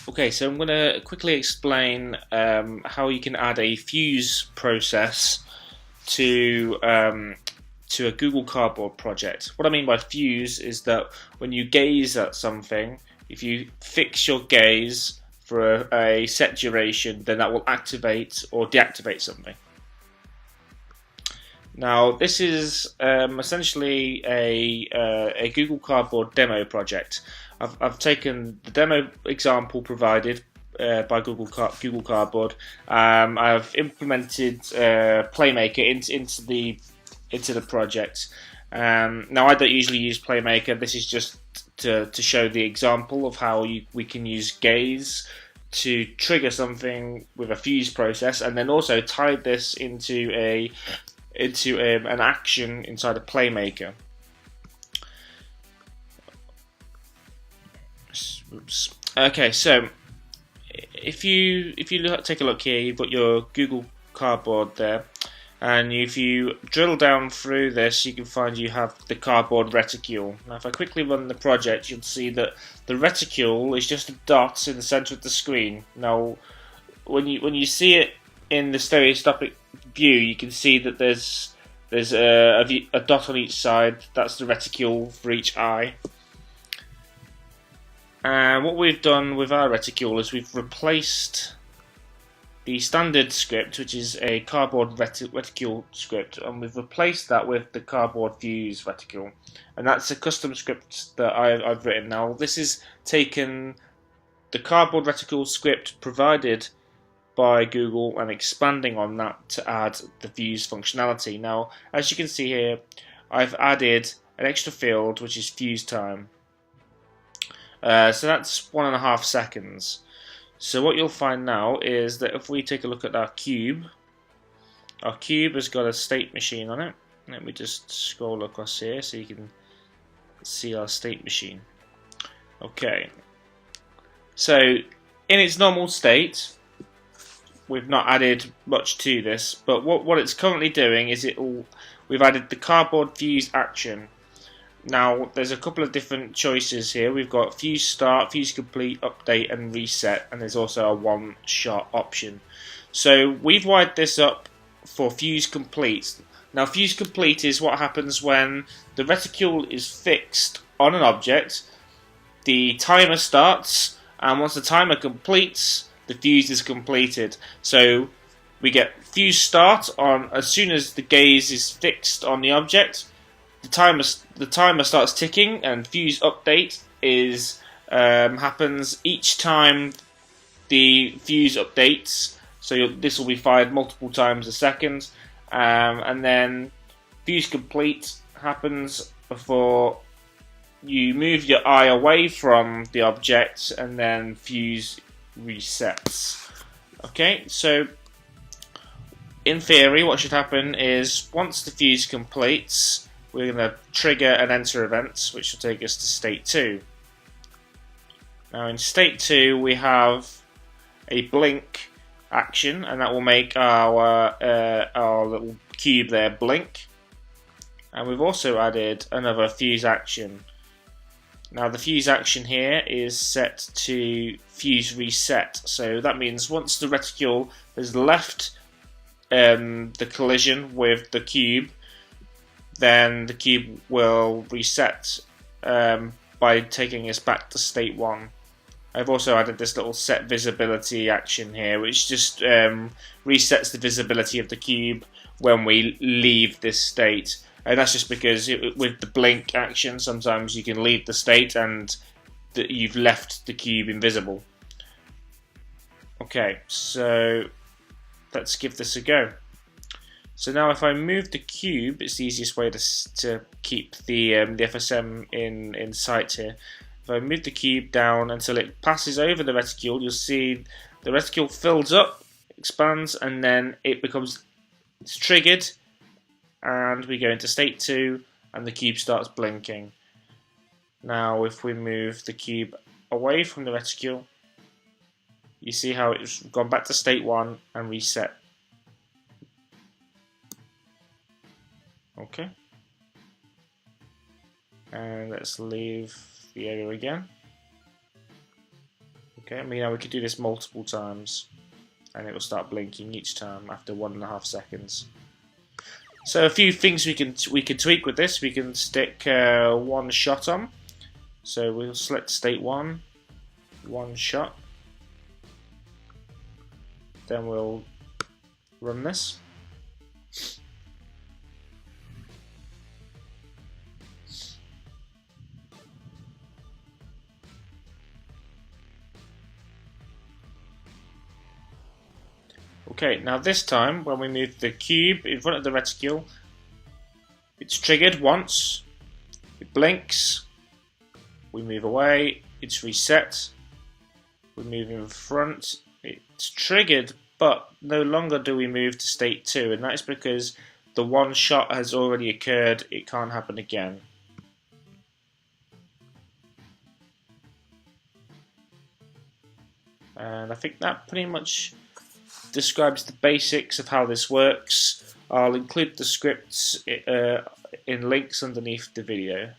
Okay, so I'm going to quickly explain how you can add a fuse process to to a Google Cardboard project. What I mean by fuse is that when you gaze at something, if you fix your gaze for a set duration, then that will activate or deactivate something. Now, this is essentially a Google Cardboard demo project. I've taken the demo example provided by Google Cardboard. I've implemented Playmaker into the project. Now, I don't usually use Playmaker. This is just to show the example of how we can use gaze to trigger something with a fuse process, and then also tie this into an action inside a Playmaker. Oops. Okay, so if you take a look here, you've got your Google Cardboard there, and if you drill down through this, you can find you have the CardboardReticle. Now, if I quickly run the project, you'll see that the reticule is just a dot in the center of the screen. Now, when you see it in the stereoscopic view, you can see that there's a dot on each side. That's the reticule for each eye. And what we've done with our reticule is we've replaced the standard script, which is a CardboardReticle script, and we've replaced that with the CardboardFuseReticle, and that's a custom script that I've written. Now, this is taken the CardboardReticle script provided by Google and expanding on that to add the fuse functionality. Now, as you can see here, I've added an extra field, which is fuse time. So that's 1.5 seconds. So what you'll find now is that if we take a look at our cube has got a state machine on it. Let me just scroll across here so you can see our state machine. Okay. So in its normal state, we've not added much to this, but what it's currently doing is we've added the CardboardFuseAction. Now, there's a couple of different choices here. We've got fuse start, fuse complete, update, and reset, and there's also a one-shot option. So we've wired this up for fuse complete. Now, fuse complete is what happens when the reticule is fixed on an object, the timer starts, and once the timer completes, the fuse is completed. So we get fuse start on as soon as the gaze is fixed on the object. The timer starts ticking, and fuse update happens each time the fuse updates. So this will be fired multiple times a second, and then fuse complete happens before you move your eye away from the object, and then fuse resets. Okay, so in theory, what should happen is once the fuse completes, we're going to trigger an enter event, which will take us to state 2. Now in state 2 we have a blink action, and that will make our little cube there blink. And we've also added another fuse action. Now the fuse action here is set to fuse reset, so that means once the reticule has left the collision with the cube, then the cube will reset by taking us back to state 1. I've also added this little set visibility action here, which just resets the visibility of the cube when we leave this state. And that's just because with the blink action, sometimes you can leave the state and you've left the cube invisible. Okay, so let's give this a go. So now if I move the cube, it's the easiest way to keep the FSM in sight here. If I move the cube down until it passes over the reticule, you'll see the reticule fills up, expands, and then it's triggered, and we go into state 2, and the cube starts blinking. Now if we move the cube away from the reticule, you see how it's gone back to state 1 and reset. Okay, and let's leave the area again. Okay, I mean, we could do this multiple times, and it will start blinking each time after 1.5 seconds. So a few things we can tweak with this. We can stick one shot on. So we'll select state one shot. Then we'll run this. Okay, now this time when we move the cube in front of the reticule, it's triggered once, it blinks, we move away, it's reset, we move in front, it's triggered, but no longer do we move to state 2, and that's because the one shot has already occurred, it can't happen again. And I think that pretty much describes the basics of how this works. I'll include the scripts in links underneath the video.